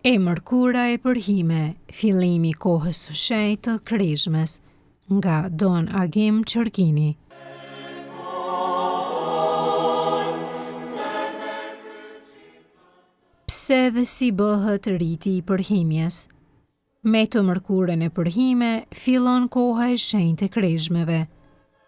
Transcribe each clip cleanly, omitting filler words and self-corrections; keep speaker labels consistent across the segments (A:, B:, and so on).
A: E mërkura e përhime, fillimi i kohës së shenjtë të Krishmes, nga Don Agim Qërgini. Pse dhe si bëhet riti i përhimjes? Me të mërkurën e përhime, fillon koha e shenjtë e Krishmeve.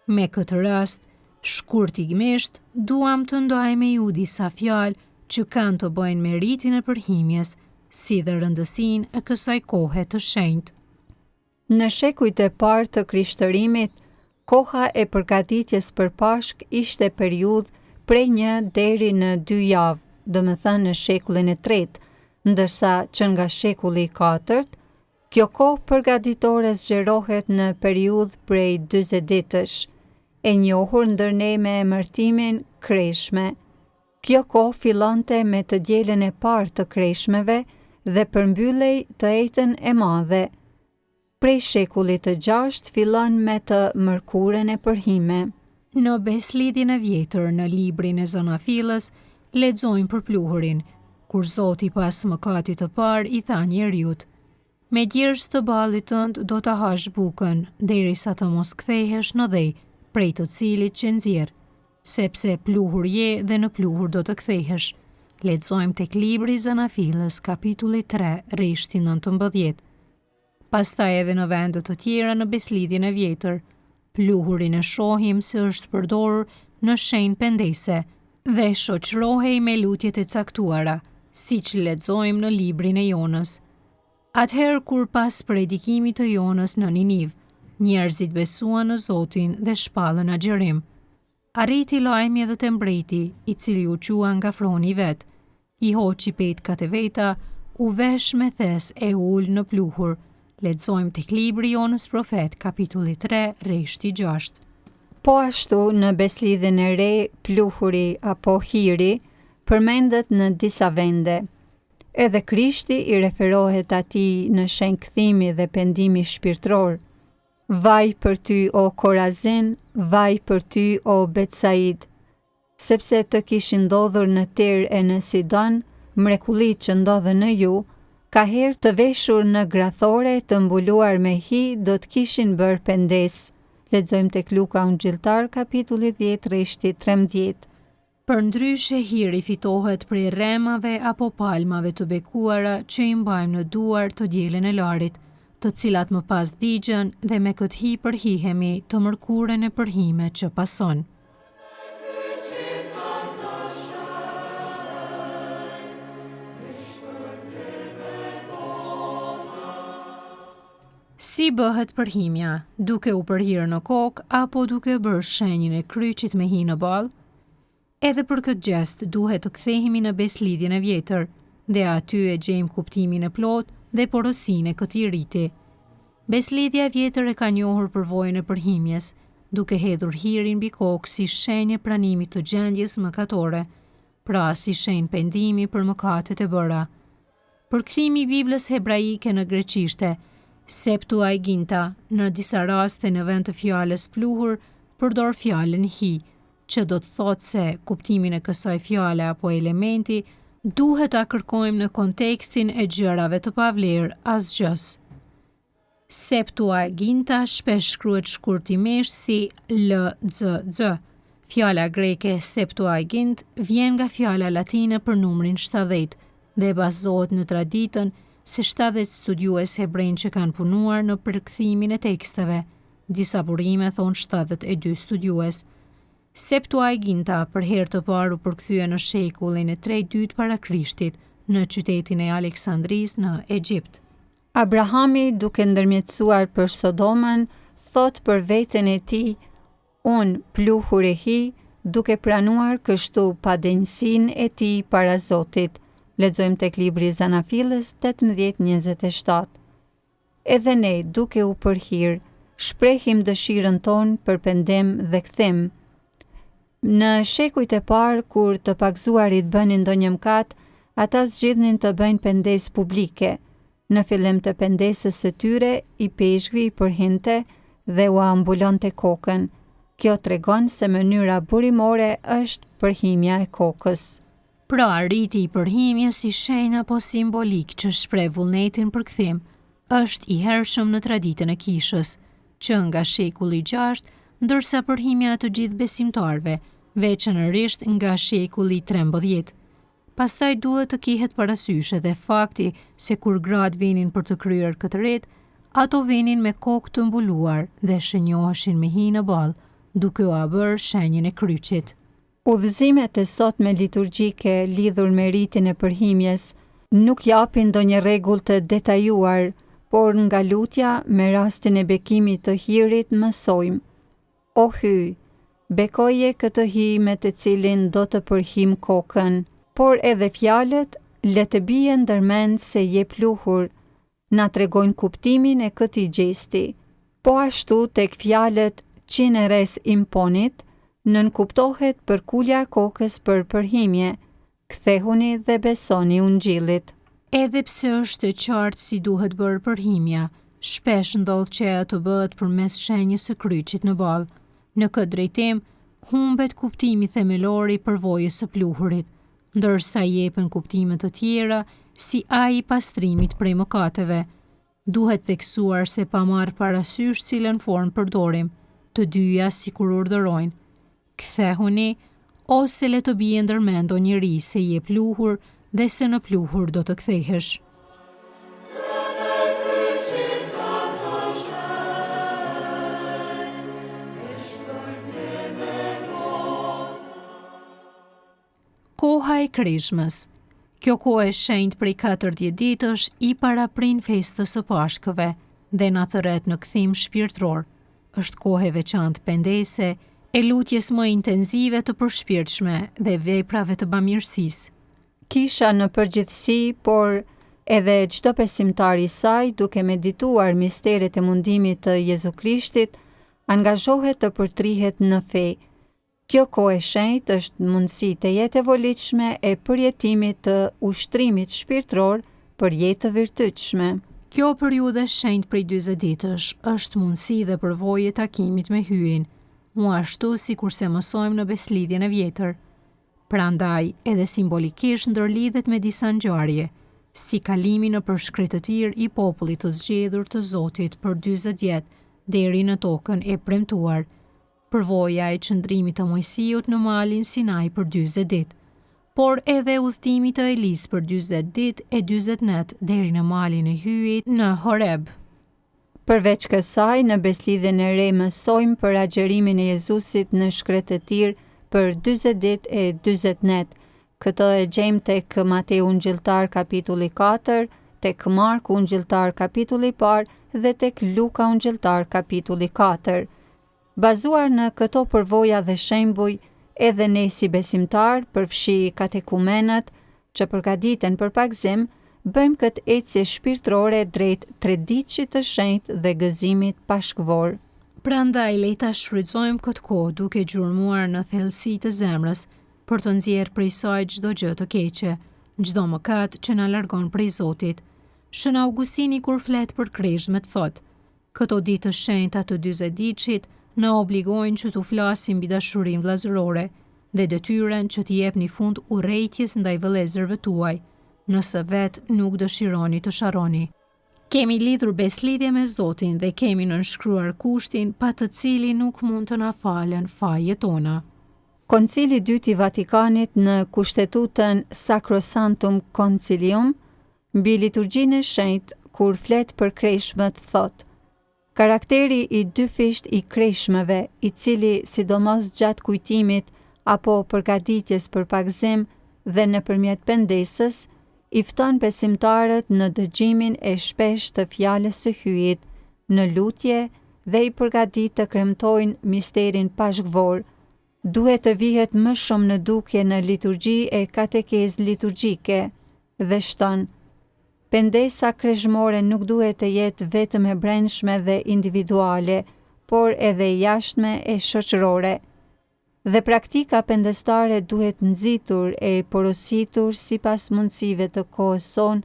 A: Me këtë rast, shkurtimisht, duam të ndajmë ju disa fjalë që kanë të bëjnë me ritin e përhimjes, si dhe rëndësinë e kësaj kohe të shenjtë.
B: Në shekujt e parë të krishtërimit, koha e përgatitjes për Pashk ishte periudhë prej 1 deri në 2 javë, domethënë në shekullin e tretë, ndërsa që nga shekulli i katërt, kjo kohë përgatitore zgjerohet në periudhë prej 40 ditësh, e njohur ndër ne me emërtimin Kreshme. Kjo kohë fillonte me të dielën e parë të Kreshmeve dhe përmbyllej të ejtën e madhe. Prej shekullit të 6 fillon me të mërkurën e përhime.
A: Në Beslidhjen e vjetër në librin e Zanafilës, lexojmë për pluhurin, kur Zoti pas mëkatit të parë i tha njeriut: me djerës të ballit tënd do ta hash bukën, derisa të mos kthehesh në dhej, prej të cilit që nxjerr, sepse pluhur je dhe në pluhur do të kthehesh. Lexojmë tek libri i Zanafilës, kapitulli 3, rreshti 19. Pastaj edhe në vende të tjera në Beslidhjen e vjetër, pluhurin e shohim se është përdorur në shenjë pendese dhe shoqërohej me lutjet e caktuara, siç lexojmë në librin e Jonës. Atëherë kur pas predikimit të Jonës në Niniv, njerëzit besuan në Zotin dhe shpallën agjërim. Arriti lajmi edhe te mbreti, i cili u qua nga froni vet. I hoqi petkat e veta, u vesh me thes e ul në pluhur. Lexojmë tek libri i Jonës profet, kapitulli 3, rreshti 6.
B: Po ashtu në Beslidhjen e re, pluhuri apo hiri përmendet në disa vende. Edhe Krishti i referohet atij në shenjë kthimi dhe pendimi shpirtëror. Vaj për ty o Korazin, vaj për ty o Betsaid, sepse të kishin ndodhur në Tir e në Sidon, mrekullitë që ndodhen në ju, ka herë të veshur në grathore të mbuluar me hi do të kishin bërë pendes. Lexojmë tek Luka Ungjilltar, kapitulli 10, rreshti 13.
A: Përndryshe hiri fitohet prej rremave apo palmave të bekuara që i mbajmë në duar të dielën e larit, të cilat më pas digjen dhe me këtë hi përhihemi të mërkurën e përhime që pason. Si bëhet përhimja, duke u përhirë në kokë apo duke bërë shenjën e kryqit me hi në ball? Edhe për këtë gjest duhet të kthehemi në Beslidhjen e vjetër, dhe aty e gjejmë kuptimin e plot dhe porosinë e këtij riti. Beslidhja e vjetër e ka njohur përvojën e përhimjes, duke hedhur hirin mbi kokë si shenjë pranimit të gjendjes mëkatore, pra si shenjë pendimi për mëkatet e bëra. Përkthimi i Biblës hebraike në greqishte, Septuaginta, në disa raste në vend të fjalës pluhur, përdor fjalën hi, që do të thotë se kuptimin e kësaj fjale apo elementi duhet ta kërkojmë në kontekstin e gjërave të pavlerë asgjës. Septuaginta shpesh shkruhet shkurtimisht si LZZ. Fjala greke Septuagint vjen nga fjala latine për numrin 70 dhe bazohet në traditën se 70 studiues hebrejnë që kanë punuar në përkthimin e teksteve. Disa burime thonë 72 studiues. Septuaginta për herë të parë u përkthye në shekullin e 3-2 para Krishtit në qytetin e Aleksandris në Egjipt.
B: Abrahami, duke ndërmjetësuar për Sodomën, thot për veten e tij: unë pluhur e hi, duke pranuar kështu padenjsinë e tij para Zotit. Lexojmë tek libri i Zanafilës 18:27. Edhe ne, duke u përhir, shprehim dëshirën tonë për pendim dhe kthim. Në shekujt e parë, kur të pagzuarit bënin ndonjë mëkat, ata zgjidhnin të bëjnë pendes publike. Në fillim të pendesës së tyre, i peshkvi i përhinte dhe u ambulonte kokën. Kjo tregon se mënyra burimore është përhimja e kokës.
A: Pra rriti i përhimjes si shenjë apo simbolik që shpreh vullnetin për kthim, është i hershëm në traditën e kishës, që nga shekulli 6, ndërsa përhimja të gjithë besimtarve, veçanërisht nga shekulli 13. Pastaj duhet të kihet parasysh edhe fakti se kur gratë vinin për të kryer këtë rit, ato vinin me kokë të mbuluar dhe shënjoheshin me hi në ballë, duke u bërë shenjën e kryqit.
B: Udhëzimet e sotme liturgjike lidhur me ritin e përhimjes nuk japin ndonjë rregull të detajuar, por nga lutja me rastin e bekimit të hirit mësojmë: O hy, bekoje këtë hi me të cilin do të përhim kokën. Por edhe fjalët, le të bie ndërmend se je pluhur, na tregojnë kuptimin e këtij gjesti. Po ashtu tek fjalët "Cineres imponit", nënkuptohet përkulja e kokës për përhimje, kthehuni dhe besoni ungjillit.
A: Edhe pse është e qartë si duhet bërë përhimja, shpesh ndodh që ajo të bëhet përmes shenjës së kryqit në ballë. Në këtë drejtim, humbet kuptimi themelor i përvojës së pluhurit, ndërsa i jepen kuptime të tjera si ai i pastrimit prej mëkateve. Duhet theksuar se pa marrë parasysh cilën formë përdorim, të dyja sikur urdhërojnë: kthehuni ose le të bie ndërmend ndonjëri se je pluhur dhe se në pluhur do të kthehesh. Koha e Krishmës. Kjo kohë e shenjtë prej 40 ditësh i paraprin festës së Pashkëve dhe na thërret në kthim shpirtëror. Është kohë e veçantë pendese, e lutjes më intenzive të përshpirtshme dhe veprave të bamirësisë.
B: Kisha në përgjithësi, por edhe çdo besimtar i saj, duke medituar misteret e mundimit të Jezu Krishtit, angazhohet të përtrihet në fe. Kjo kohë e shenjtë është mundësi të jetë e volitshme e përjetimit të ushtrimit shpirtëror për jetë të virtytshme.
A: Kjo periudhë e shenjtë prej 40 ditësh është mundësi dhe përvojë e takimit me Hyjin, mu ashtu sikurse mësojmë në Beslidhjen e Vjetër. Prandaj, edhe simbolikisht ndërlidhet me disa ngjarje, si kalimi në përshkretëtir i popullit të zgjedhur të Zotit për 40 vjet deri në tokën e premtuar, përvoja e qëndrimit të Mojsiut në malin Sinai për 40 ditë, por edhe udhëtimi të Elis për 40 ditë e 40 net deri në malin e Hyjit në Horeb.
B: Përveç kësaj, në Beslidhjen e Re mësojmë për agjërimin e Jezusit në shkretëtir për 40 ditë e 40 net. Këtë e gjejmë tek Mateu Ungjilltar kapitulli 4, tek Marku Ungjilltar kapitulli 1 dhe tek Luka Ungjilltar kapitulli 4. Bazuar në këto përvoja dhe shembuj, edhe ne si besimtar, përfshi katekumenët që përgatiten për pagzim, bëjmë këtë ecje shpirtërore drejt treditshit të shenjtë dhe gëzimit pashkvor.
A: Prandaj le ta shfrytëzojmë këtë kohë duke gjurmuar në thellësi të zemrës për të nxjerrë prej saj çdo gjë të keqe, çdo mëkat që na largon prej Zotit. Shën Augustini kur flet për Krishmën thotë: "Këto ditë të shenjta të 40 ditëshit na obligojnë që t'u flasim mbi dashurinë vëllazërore dhe detyrën që t'i jepni fund urrejtjes ndaj vëllezërve tuaj, nëse vetë nuk dëshironi të sharroni." Kemi lidhur beslidhje me Zotin dhe kemi nënshkruar kushtin pa të cilin nuk mund të na falen fajet tona.
B: Koncili i dytë i Vatikanit në Kushtetutën Sacrosanctum Concilium mbi liturgjinë e shenjtë kur flet për kreshmët thotë: "Karakteri i dyfisht i kreshmëve, i cili sidomos gjatë kujtimit apo përgatitjes për pagzim dhe nëpërmjet pendesës, i fton besimtarët në dëgjimin e shpesh të fjalës së Hyjit, në lutje dhe i përgatit të kremtojnë misterin pashkvor. Duhet të vihet më shumë në dukje në liturgji e katekezë liturgjike." Dhe shton: "Pendesa kreshmore nuk duhet të jetë vetëm e brendshme dhe individuale, por edhe jashtme e shoqërore. Dhe praktika pendestare duhet nxitur e porositur sipas mundësive të kohës sonë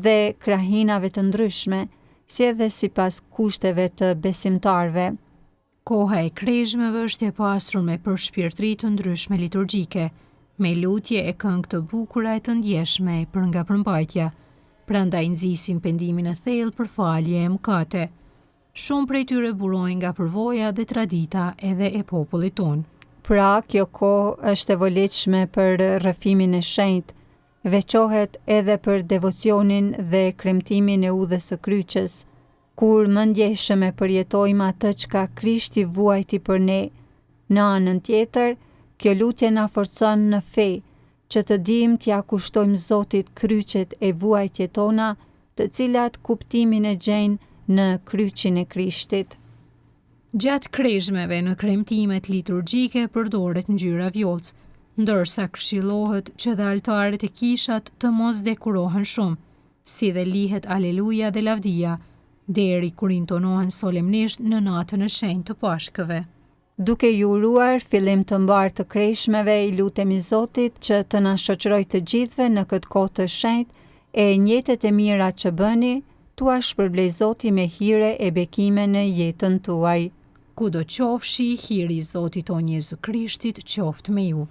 B: dhe krahinave të ndryshme, si edhe sipas kushteve të besimtarve."
A: Koha e kreshmeve është e pastrur me përshpirtri të ndryshme liturgjike, me lutje e këngë të bukura e të ndjeshme për nga përmbajtja, prandaj nxisin pendimin e thellë për falje e mëkate. Shumë prej tyre burojnë nga përvoja dhe tradita edhe e popullit tonë.
B: Pra, kjo kohë është e volitshme për rrëfimin e shenjtë, veçohet edhe për devocionin dhe kremtimin e udhës së kryqës, kur më ndjeshëm e përjetojmë atë çka Krishti vuajti për ne. Në anën tjetër, kjo lutje na forcon në fe, që të dimë t'ja kushtojmë Zotit kryqet e vuajtje tona, të cilat kuptimin e gjejnë në kryqin e Krishtit.
A: Gjatë krezhmeve në kremtimet liturgjike përdoret ngjyra vjollc, ndërsa këshillohet që dhe altaret e kishat të mos dekorohen shumë, si dhe lihet Aleluja dhe Lavdia, deri kur intonohen solemnisht në natën e shenjtë të Pashkëve.
B: Duke ju uruar fillim të mbar të kreshmeve, i lutemi Zotit që të na shoqërojë të gjithëve në këtë kohë të shenjtë e njëtet e mira që bëni, tua shpërblej Zoti me hire e bekime në jetën tuaj.
A: Kudo qofshi, hiri i Zotit tonë Jezu Krishtit qoftë me ju.